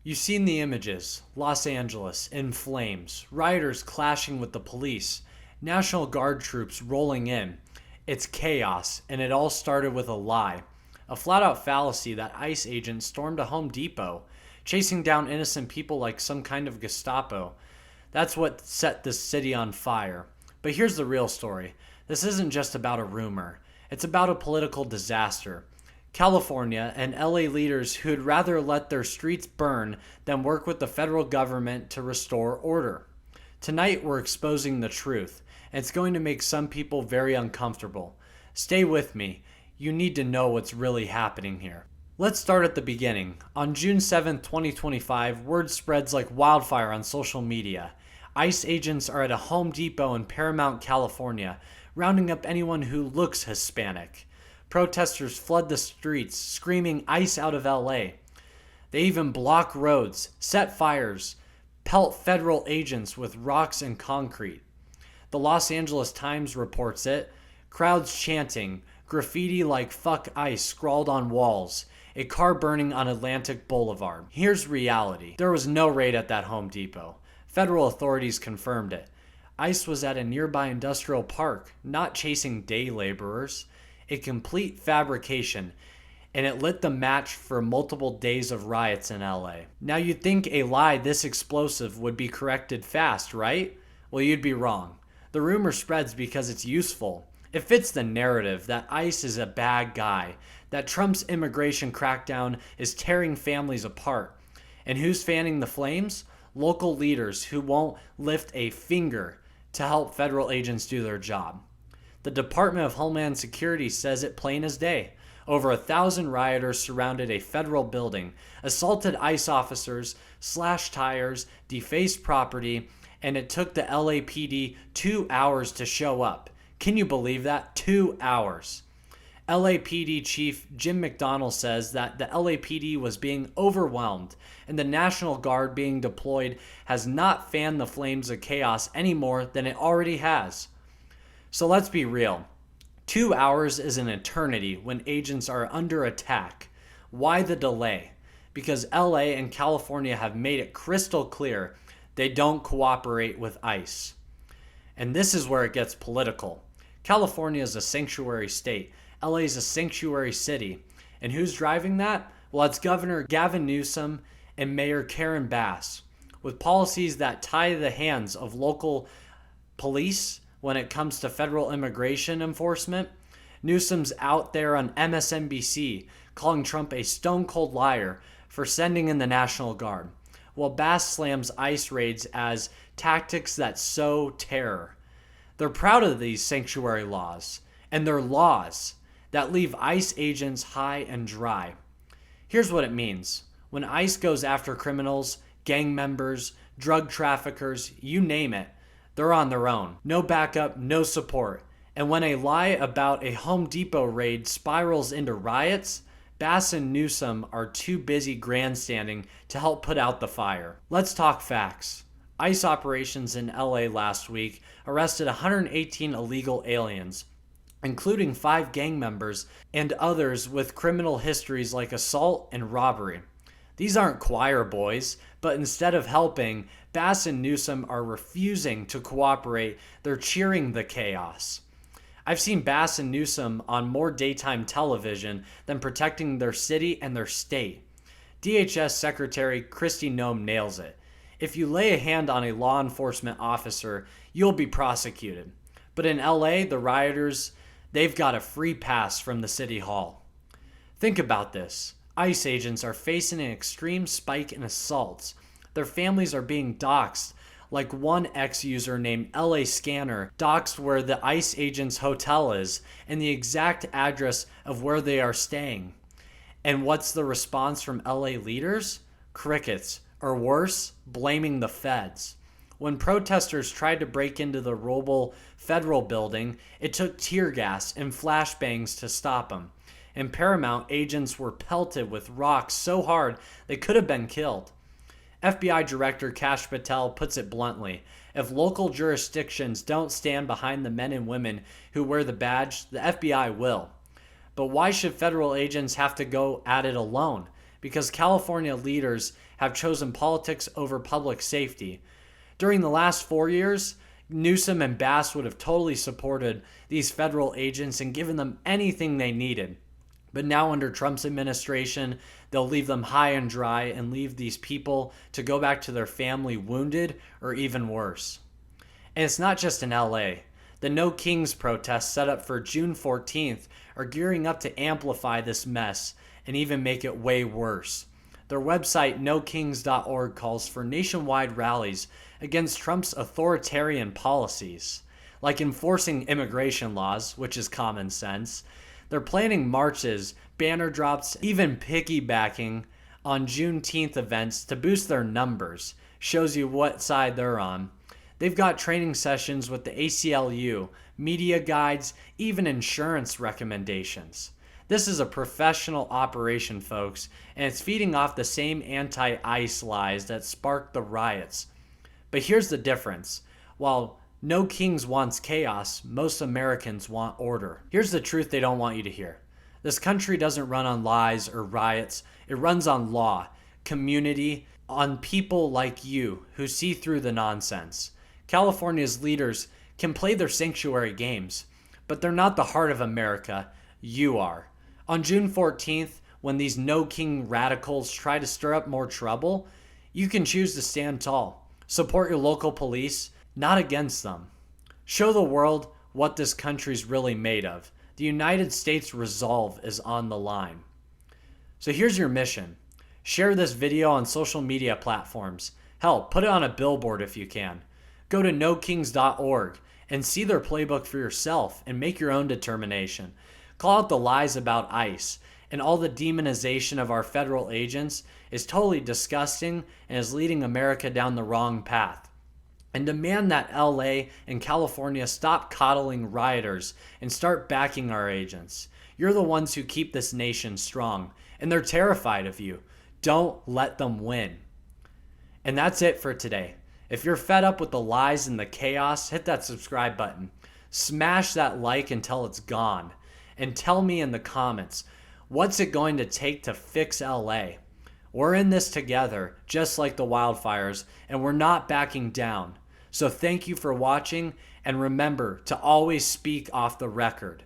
You've seen the images. Los Angeles in flames, rioters clashing with the police, National Guard troops rolling in. It's chaos, and it all started with a lie. A flat out fallacy that ICE agents stormed a Home Depot, chasing down innocent people like some kind of Gestapo. That's what set this city on fire. But here's the real story. This isn't just about a rumor. It's about a political disaster. California and LA leaders who'd rather let their streets burn than work with the federal government to restore order. Tonight we're exposing the truth, and it's going to make some people very uncomfortable. Stay with me. You need to know what's really happening here. Let's start at the beginning. On June 7, 2025, word spreads like wildfire on social media. ICE agents are at a Home Depot in Paramount, California, rounding up anyone who looks Hispanic. Protesters flood the streets, screaming ICE out of LA. They even block roads, set fires, pelt federal agents with rocks and concrete. The Los Angeles Times reports it. Crowds chanting, graffiti like "fuck ICE" scrawled on walls, a car burning on Atlantic Boulevard. Here's reality. There was no raid at that Home Depot. Federal authorities confirmed it. ICE was at a nearby industrial park, not chasing day laborers. A complete fabrication, and it lit the match for multiple days of riots in LA. Now you'd think a lie this explosive would be corrected fast, right? Well, you'd be wrong. The rumor spreads because it's useful. It fits the narrative that ICE is a bad guy, that Trump's immigration crackdown is tearing families apart. And who's fanning the flames? Local leaders who won't lift a finger to help federal agents do their job. The Department of Homeland Security says it plain as day. Over 1,000 rioters surrounded a federal building, assaulted ICE officers, slashed tires, defaced property, and it took the LAPD 2 hours to show up. Can you believe that? 2 hours. LAPD Chief Jim McDonnell says that the LAPD was being overwhelmed and the National Guard being deployed has not fanned the flames of chaos any more than it already has. So let's be real. 2 hours is an eternity when agents are under attack. Why the delay? Because LA and California have made it crystal clear they don't cooperate with ICE. And this is where it gets political. California is a sanctuary state. LA is a sanctuary city. And who's driving that? Well, it's Governor Gavin Newsom and Mayor Karen Bass. With policies that tie the hands of local police when it comes to federal immigration enforcement, Newsom's out there on MSNBC calling Trump a stone-cold liar for sending in the National Guard, while Bass slams ICE raids as tactics that sow terror. They're proud of these sanctuary laws, and they're laws that leave ICE agents high and dry. Here's what it means. When ICE goes after criminals, gang members, drug traffickers, you name it, they're on their own. No backup, no support. And when a lie about a Home Depot raid spirals into riots, Bass and Newsom are too busy grandstanding to help put out the fire. Let's talk facts. ICE operations in LA last week arrested 118 illegal aliens, including 5 gang members and others with criminal histories like assault and robbery. These aren't choir boys, but instead of helping, Bass and Newsom are refusing to cooperate. They're cheering the chaos. I've seen Bass and Newsom on more daytime television than protecting their city and their state. DHS Secretary Kristi Noem nails it. If you lay a hand on a law enforcement officer, you'll be prosecuted. But in LA, the rioters, they've got a free pass from the city hall. Think about this. ICE agents are facing an extreme spike in assaults. Their families are being doxxed, like one ex-user named LA Scanner doxxed where the ICE agent's hotel is and the exact address of where they are staying. And what's the response from LA leaders? Crickets, or worse, blaming the feds. When protesters tried to break into the Roble federal building, it took tear gas and flashbangs to stop them. In Paramount, agents were pelted with rocks so hard they could have been killed. FBI Director Kash Patel puts it bluntly, if local jurisdictions don't stand behind the men and women who wear the badge, the FBI will. But why should federal agents have to go at it alone? because California leaders have chosen politics over public safety. During the last 4 years, Newsom and Bass would have totally supported these federal agents and given them anything they needed. But now, under Trump's administration, they'll leave them high and dry and leave these people to go back to their family wounded or even worse. And it's not just in LA. The No Kings protests set up for June 14th are gearing up to amplify this mess and even make it way worse. Their website, nokings.org, calls for nationwide rallies against Trump's authoritarian policies, like enforcing immigration laws, which is common sense. They're planning marches, banner drops, even piggybacking on Juneteenth events to boost their numbers. Shows you what side they're on. They've got training sessions with the ACLU, media guides, even insurance recommendations. This is a professional operation, folks, and it's feeding off the same anti-ICE lies that sparked the riots. But here's the difference. While No Kings wants chaos, most Americans want order. Here's the truth they don't want you to hear. This country doesn't run on lies or riots. It runs on law, community, on people like you who see through the nonsense. California's leaders can play their sanctuary games, but they're not the heart of America. You are. On June 14th, when these No King radicals try to stir up more trouble, you can choose to stand tall. Support your local police, not against them. Show the world what this country's really made of. The United States resolve is on the line. So here's your mission. Share this video on social media platforms. Hell, put it on a billboard if you can. Go to nokings.org and see their playbook for yourself and make your own determination. Call out the lies about ICE, and all the demonization of our federal agents is totally disgusting and is leading America down the wrong path. And demand that LA and California stop coddling rioters and start backing our agents. You're the ones who keep this nation strong, and they're terrified of you. Don't let them win. And that's it for today. If you're fed up with the lies and the chaos, hit that subscribe button. Smash that like until it's gone. And tell me in the comments, what's it going to take to fix LA? We're in this together, just like the wildfires, and we're not backing down. So thank you for watching, and remember to always speak off the record.